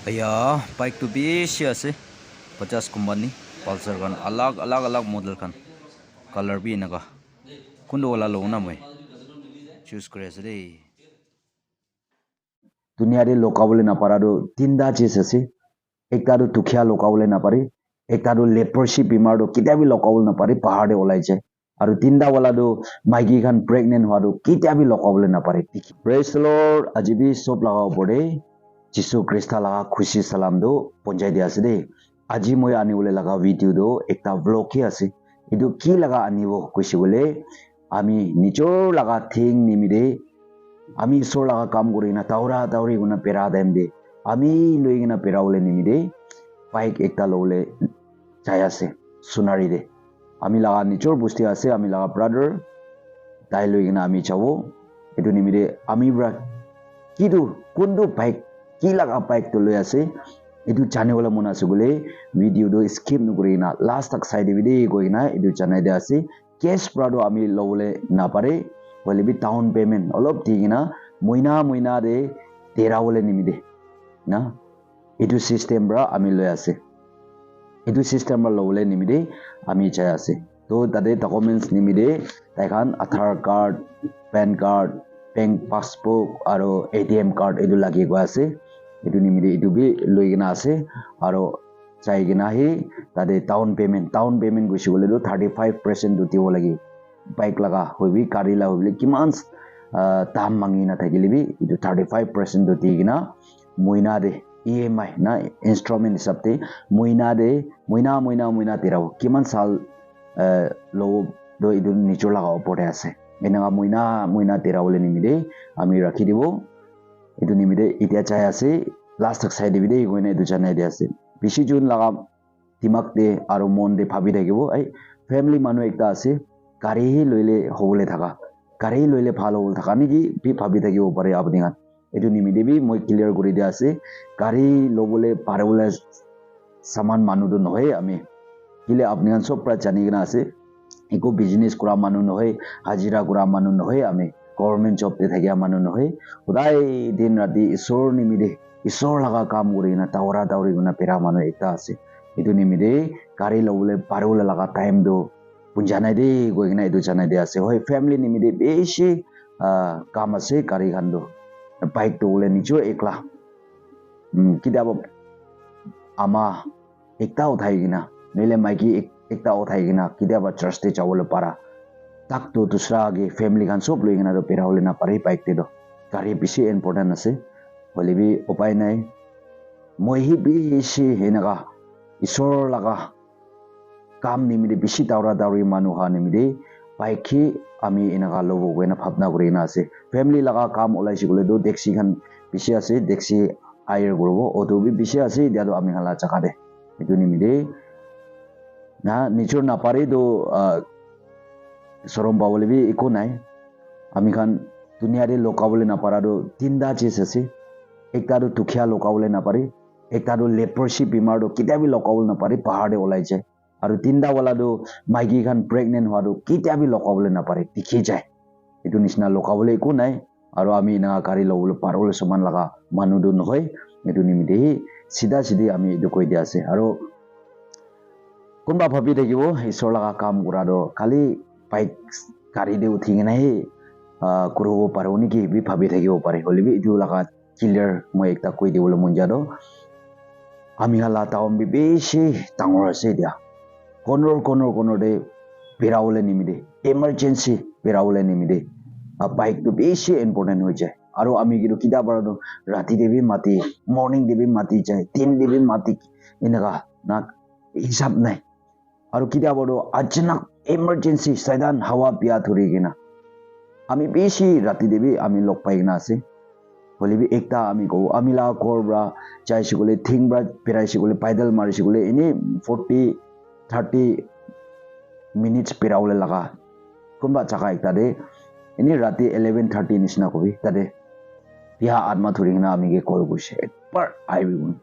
Aya bike to beshi ase 50 company pulsar kan alag model kan color bi naga kundo wala lo na moi choose kore ase dei दुनियारे लोकाबले नापारादो तीनदा चीज আছে একটা তো দুখিয়া লোকাবলে নাপারি একটা তো লেপ্রসি বিমার তো কিতা বি লোকাবলে নাপারি পাহাড়ে ওলাই যায় আর তিনটা ওলা তো মাইকি খান প্রেগনেন্ট হওয়া তো কিতা বি লোকাবলে নাপারি প্রেজ দ্য লর্ড আজিবি সব লাগাও পড়ে যিশু খ্রিস্ট লাগা খুশি সালাম দো পঞ্চাই দিয়া আছে দে আজি মই আনি বলে লাগা ভিডিও দো একটা ব্লগ হি আছে এটো কি লাগা আনিব কইছি বলে আমি নিজর লাগা থিং নিমিদে আমি ঈশ্বর লাগা কাম করি না তাওরা তাওরি গুনা পেরা দেম দে আমি লই গিনা পেরাওলে নিমিদে বাইক একটা লওলে চাই আছে সোনারি দে আমি লাগা নিজর বুঝতে আছে আমি লাগা ব্রাদার তাই লই গিনা আমি চাবো এটো নিমিদে আমি ব্রা কিদু কোনটো বাইক কি লাগা বাইক তো লই আছে এটো জানিবলে মন আছে বলে ভিডিও দো স্কিপ নকৰি না লাস্ট তক চাই দিবি দে কই না এটো জানাই দে আছে কেশ ব্রাডো আমি লওলে না পারে বলে বি ডাউন পেমেন্ট অলপ দিগিনা মইনা দে তেরাওলে নিমিদে না এটো সিস্টেম ব্রা আমি লই আছে এটো সিস্টেম ব্রা লওলে নিমিদে আমি চাই আছে তো তাতে ডকুমেন্টস নিমিদে তাইখান Aadhaar card PAN card bank passbook আৰু এটিএম কার্ড এটো লাগি গৈ আছে এটো নিমিদে এটো বি লই গিনা আছে আৰু চাই গিনা হি তাতে ডাউন পেমেন্ট গৈছি বলে 35% দিও লাগি বাইক লাগা হইবি গাড়ি লাগা হইবি কিমান দাম মাঙ্গি না থাকিলিবি এটো 35% দি গিনা মইনা দে EMI না ইনস্ট্রুমেন্ট হিসাবতে মইনা তেরাও কিমান সাল লো দো এটো নিজর লাগাও পড়ে আছে এনেগা মইনা তেরাওলে নিমিদে আমি রাখি দিব এটো নিমিদে ইতিয়া চাই আছে লাস্ট তক চাই দিবি দে গইনা এটো জানাই দে আছে বেশি জুন লাগা দিমাগ দে আৰু মন দে ভাবি থাকিব এই ফ্যামিলি মানুহ একটা আছে গাড়ী লইলে হবলে থাকা গাড়ী লইলে ভাল হবলে থাকা নেকি বি ভাবি থাকিব পাৰে আপুনি এটো নিমিদে বি মই ক্লিয়াৰ কৰি দিয়া আছে গাড়ী লবলে পাৰবলে সামান মানুহ নহয় আমি কিলে আপুনি সব প্রায় জানি গনা আছে একো বিজনেস করা মানুহ নহয় হাজিরা করা মানুহ নহয় আমি গভর্নমেন্ট জব তে থাকিয়া মানুহ নহয় সদায় দিন ৰাতি ঈশ্বৰ নিমিদে ঈশ্বৰ লাগা কাম কৰি না তাওৰা তাওৰি গুনা পেৰা মানুহ একটা আছে এটো নিমিদে গাড়ী লবলে পাৰবলে লাগা টাইম দো জানাই দে গই কিনা এটো জানাই দে আছে হয় ফ্যামিলি নিমিদে বেশি কাম আছে গাড়ী খান দো বাইক তো ওলে নিচো একলা কিতাব আমা একটা উঠাই কিনা নইলে মাইকি একটা উঠাই কিনা কিতাব চার্চতে যাবলে পারা তাক তো দুসরা আগে ফ্যামিলি খান সব লই কিনা তো পেরা হলে না পারে বাইক তে দো গাড়ী বেশি ইম্পর্টেন্ট আছে হলে বি উপায় নাই মই হি বেশি হেনাকা ঈশ্বর লাগা কাম নিমিদে বেশি দাওরা দাওরি মানুহ হা নিমিদে বাইকি আমি এনেকা লব গইনা ভাবনা করি না আছে ফ্যামিলি লাগা কাম ওলাইছি বলে তো দেখছি খান বেশি আছে দেখছি আয়ের করব অটো বি বেশি আছে দিয়া তো আমি হালা চাকা দে এটো নিমিদে না নিজর না পারে তো সরম পাবলে বি একো নাই আমি খান দুনিয়ারে লোকাবলে না পারা তো তিনটা চিজ আছে একটা তো দুখিয়া লোকাবলে না পারে একটা তো লেপ্রসি বিমার তো কিতা বি লোকাবলে না পারে পাহাড়ে ওলাই যায় আৰু তিনটা ওলা তো মাইকি খান প্রেগনেন্ট হওয়া তো কিতা বি লোকাবলে না পারে দেখি যায় এটো নিচিনা লোকাবলে একো নাই আৰু আমি না গাড়ী লবলে পারবলে সমান লাগা মানুহ তো নহয় এটো নিমিদে সিধা সিধি আমি এটো কই দিয়া আছে আৰু কোনবা ভাবি থাকিব ঈশ্বৰ লাগা কাম কৰা তো খালি বাইক গাড়ী দে উঠি কিনে কৰিব পাৰো নেকি বি ভাবি থাকিব পাৰে হলে বি এটো লাগা ক্লিয়ার মই একটা কই দিবলে মন যাদো আমি হালা টাউন বি বেশি ডাঙৰ আছে দিয়া কনর দে বেরাওলে নিমিদে এমার্জেন্সি বেরাওলে নিমিদে বাইক তো বেশি ইম্পর্টেন্ট হয়ে যায় আর আমি কিন্তু কিতা পারো রাতি দেবী মাতি মর্নিং দেবী মাতি যায় দিন দেবী মাতি এনেকা না হিসাব নাই আর কিতা পারো আচানক এমার্জেন্সি সাইদান হাওয়া পিয়া ধরে কিনা আমি বেশি রাতি দেবী আমি লগ পাই কিনা আছে হলে বি একটা আমি কো আমি লা করব্রা চাইছি বলে থিংব্রা পেরাইছি বলে পাইদাল মারিছি বলে এনে 40-30 minutes পেরাওলে লাগা কোনবা চাকা একটা দে এনে রাতে 11:30 নিচিনা কবি তাতে পিয়া আত্মা ধরি কিনা আমি কল করছে একবার আইবি গুণ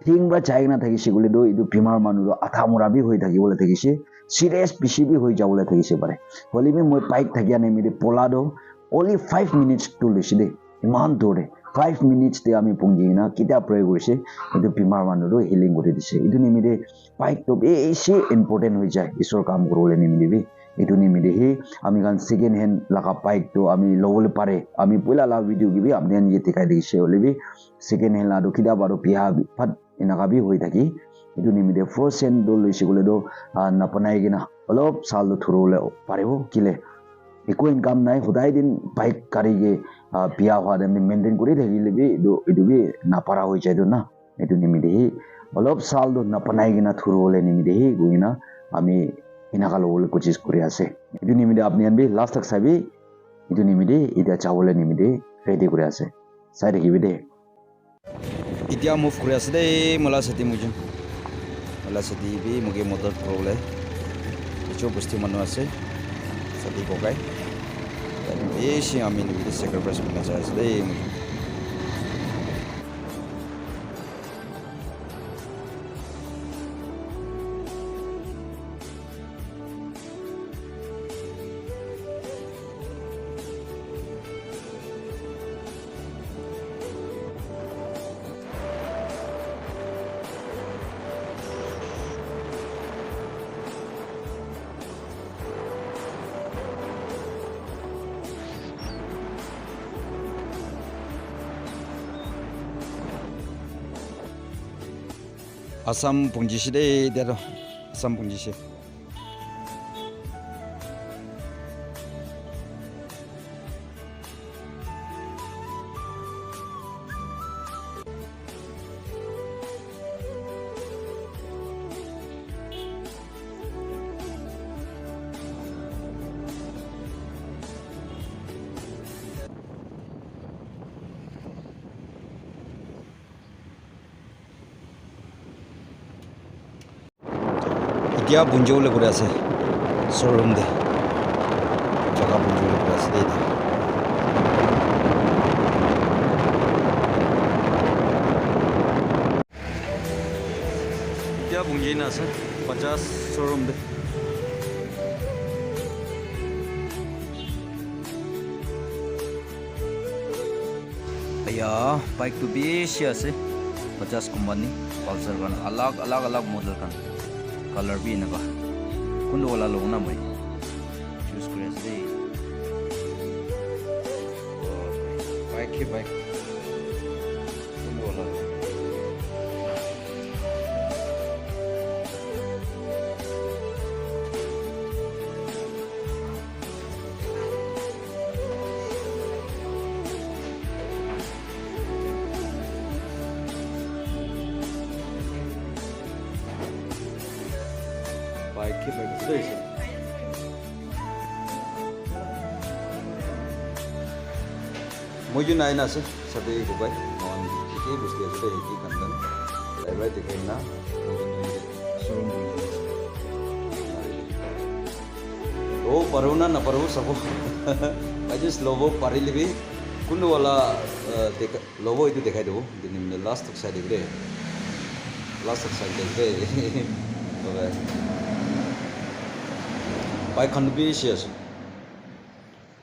থিংব্রা চাই কিনা থাকিছে বলে দো ইটো বিমার মানুষ আঠা মরা বি হয়ে থাকি বলে থাকিছে সিরিয়াস পিসি বি হয়ে যাবলে থাকিছে পারে হলে বি মই বাইক থাকি আনি মিলে পলা দো only 5 minutes to লইছি দে ইমান দৌৰে 5 minutes তে আমি পংজি না কিতা প্ৰে কৰিছে এটো বিমাৰ মানুহৰ হিলিং কৰি দিছে এটো নিমিতে বাইক তো বেছি ইম্পৰ্টেন্ট হৈ যায় ঈশ্বৰ কাম কৰলে নিমিলিবি এটো নিমিতে হি আমি গান সেকেন্ড হ্যান্ড লাগা বাইক তো আমি লবলৈ পারে আমি পইলা লা ভিডিও গিবি আপনি নিজে দেখাই দিছে হলিবি সেকেন্ড হ্যান্ড লাডু কিটা বারো বিয়া ফাট ইনাকাবি হৈ থাকি এটো নিমিতে ফার্স্ট হ্যান্ড দল লৈছে গলে তো নাপনাই কিনা অলপ সাল থুৰলে পাৰিব কিলে একো ইনকাম নাই সদায় দিন বাইক গাড়ীকে বিয়া হোৱা দেন মেইনটেইন কৰি থাকিলে বি এটো বি নাপাৰা হৈ যায় না এটো নিমিতে হি অলপ সাল নাপনাই কিনা থুৰলে নিমিতে হি গইনা আমি ইনাকা লবলৈ কোচিছ কৰি আছে এটো নিমিতে আপনি আনবি লাষ্ট তক চাবি এটো নিমিতে এটা চাবলৈ নিমিতে ৰেডি কৰি আছে চাই দেখিবি দে এতিয়া মুভ কৰি আছে দেই মোলা চেতি মুজুম মোলা চেতি বি মুগে মদত প্ৰবলে কিছু বস্তু মানুহ আছে চেতি বগাই বেছি আমি নিমিতে সেক্ৰিফাইস কৰি আছে দেই মুজুম Asam pungjisi deh dia tuh Asam pungjisi এতিয়া বুঞ্জলে করে আছে শোরুম দে জায়গা বুঞ্জলে করে আছে দেই এতিয়া বুঞ্জি না আছে 50 শোরুম দে আয়া বাইক তো বেশি আছে 50 company Pulsar kan alak model kan color भी इनका कुंड वाला लोग ना भाई चूज करे से बाइक है बाइक कुंड वाला बाइक के बाइक से मुझे नाइन आसे सभी को बाइक मान इतनी बुझती है सभी की कंदन लाइव दिखाई ना शोरूम ओ परोना ना परो सबो अजस लोबो पारिले भी कुंड वाला लोबो इतु दिखाई दो दिन में लास्ट तक साइड दे लास्ट तक साइड दे বাইক খান বেশি আছে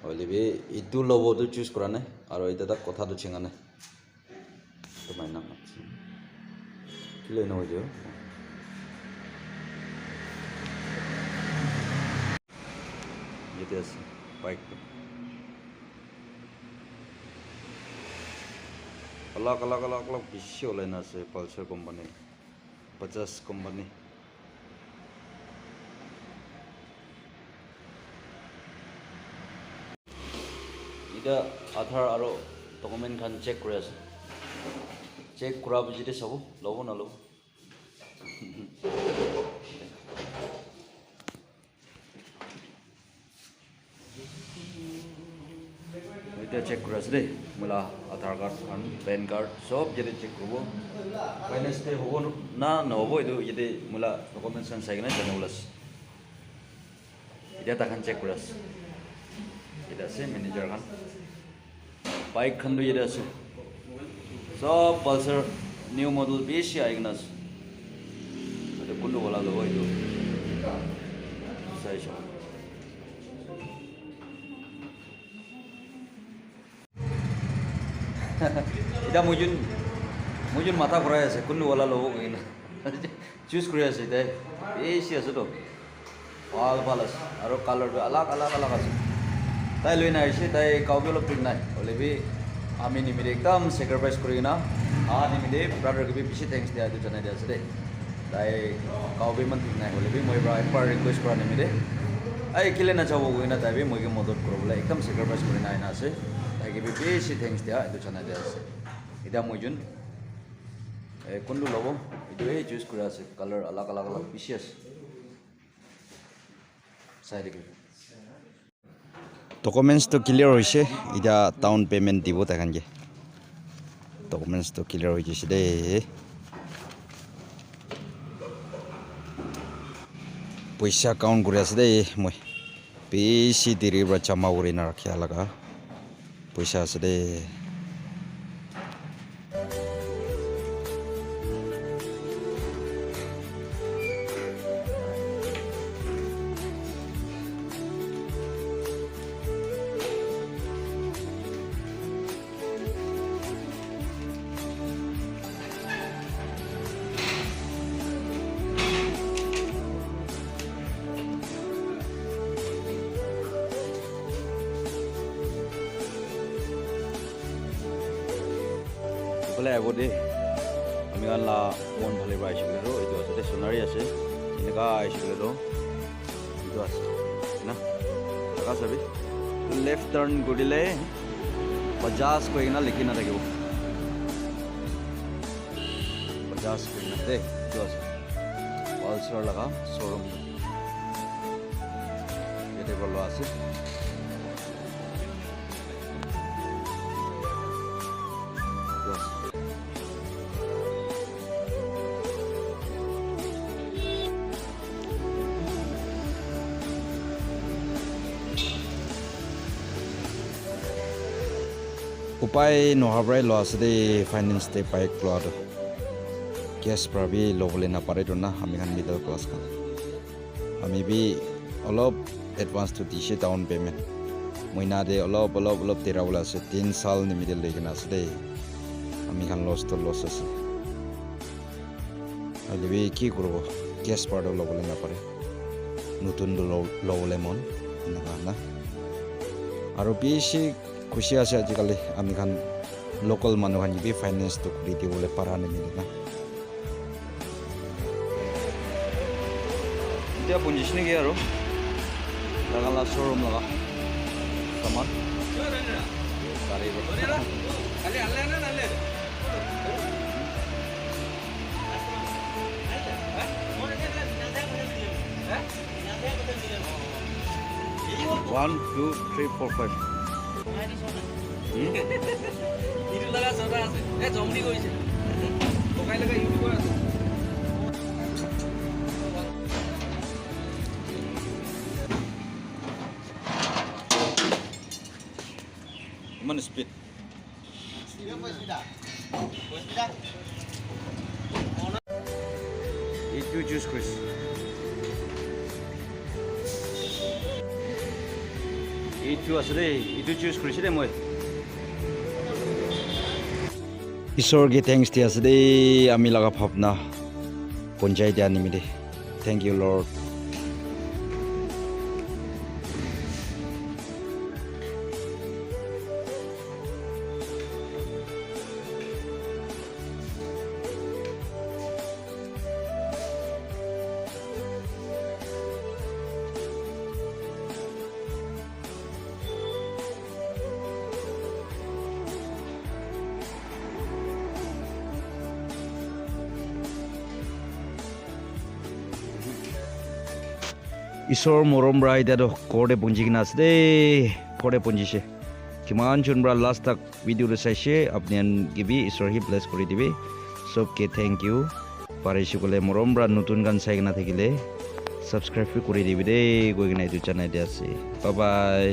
হলিবি ইটো লবটো চুজ কৰা নাই আৰু এটা তাক কথাটো চিঙা নাই তোমাৰ নাম কি লৈ নহয় দিও যেতে আছে বাইকটো अलग বেশি ওলাই না আছে পালসার কোম্পানি 50 কোম্পানি এটা আধাৰ আৰু ডকুমেন্ট খান চেক কৰি আছে চেক কৰা বুজিতে সব লব না লব এটা চেক কৰি আছে দেই মোলা আধাৰ কাৰ্ড খান পেন কাৰ্ড সব যেতে চেক কৰিব ফাইনেন্স তে হ'ব না নহব এইটো যেতে মোলা ডকুমেন্ট খান চাই কিনে জানিবলৈ আছে এটা তাখান চেক কৰি আছে এটা আছে ম্যানেজার খান বাইক খান এটা আছে সব পালসার নিউ মডেল বেশি আইগনা আছে এটা কোন ওলা লব এটা চাইছো এটা মুজুন মাথা ঘূৰাই আছে কোনটো ওলা ল'ব কিনা চুজ কৰি আছে তাই বেছি আছে তো ভাল আছে আৰু কালাৰটো আলাগ আছে তাই লৈ নাহিছে তাই কাউকে অলপ ঠিক নাই হ'লে আমি নিমিলে একদম চেক্ৰিফাইচ কৰি কিনা নিমিলে ব্ৰাদাৰকে বেছি থেংকছ দিয়া এইটো জনাই দিয়া আছে দেই তাই কাউকে ইমান ঠিক নাই হ'লে মই একবাৰ ৰিকুৱেষ্ট কৰা নিমিলে এই কেলে নাচাব কিনা তাই মইকে মদত কৰিবলৈ একদম চেক্ৰিফাইচ কৰি নাই না আছে তাইকে বেছি থেংকছ দিয়া এইটো জনাই দিয়া আছে এতিয়া মই যোন কোনটো ল'ব এইটোৱে চুজ কৰি আছে কালাৰ আলাগ বেছি আছে চাই দেখিব ডকুমেণ্টছটো ক্লিয়াৰ হৈছে এতিয়া ডাউন পে'মেণ্ট দিব তাহাঁতে ডকুমেণ্টছটো ক্লিয়াৰ হৈ গৈছে দেই পইচা কাউণ্ট কৰি আছে দেই মই বেছি দেৰিৰ পৰা জমা কৰি নাৰাখিয়া লগা পইচা আছে দেই বোলে আগতে আমি গানলা মন ভালে পৰা আহিছিলোঁ আৰু এইটো আছে সোণাৰী আছে এনেকুৱা আহিছিলোঁ আৰু এইটো আছে না থকা চাবি লেফ্ট টাৰ্ণ কৰিলে 50 কৈ কিনা লিখি নাথাকিব 50 কৈ কিনা দেই এইটো আছে পালচাৰ লগা শ্ব'ৰুম ইয়াতে লোৱা আছে উপায় নোহোৱাৰ পৰাই লোৱা আছে দেই ফাইনেন্স দে বাইক লোৱাটো কেছ পৰা ল'বলৈ নাপাৰেতো না আমি খান মিডল ক্লাছ খান আমি অলপ এডভান্সটো দিছে ডাউন পে'মেণ্ট মইনাদে অলপ তেৰাবলৈ আছে 3 চাল নিমিডিল লৈ কিনে আছে দেই আমি খান লছ আছে হ'লে কি কৰিব কেছ পাৰটো ল'বলৈ নাপাৰে নতুনটো ল'বলৈ মন এনেকুৱা না আৰু বেছি খুচি আছে আজিকালি আমি খান লোকেল মানুহ খান ফাইনেন্সটো কৰি দিবলৈ পাৰা নিমিলে না এতিয়া পুঞ্জিছ নেকি আৰু লাগালা শ্ব'ৰুম লগা সামান One, 2, 3, 4, 5. ইটো লগা জনা আছে জমনি কৰিছে পকাই লগা ইউটিউবৰ আছে ইমান স্পীড এইটো চুজ কৰিছে এইটো আছে দেই এইটো চুজ কৰিছে দেই মই ঈশ্বৰকে থেংকছ দি আছে দেই আমি লগা ভাৱনা পঞ্চায়ত দিয়া নিমিলে থেংক ইউ লৰ্ড ঈশ্বৰৰ মৰম পৰা এতিয়াতো ঘৰতে পুঞ্জি কিনা আছে দেই ঘৰতে পুঞ্জিছে কিমান চোন পৰা লাষ্ট তাক ভিডিঅ'টো চাইছে আপুনি ঈশ্বৰ সি ব্লেছ কৰি দিবি চবকে থেংক ইউ পাৰিছোঁ ক'লে মৰম পৰা নতুন গান চাই কিনা থাকিলে ছাবস্ক্ৰাইব কৰি দিবি দেই গৈ কিনে এইটো জনাই দিয়া আছে বাই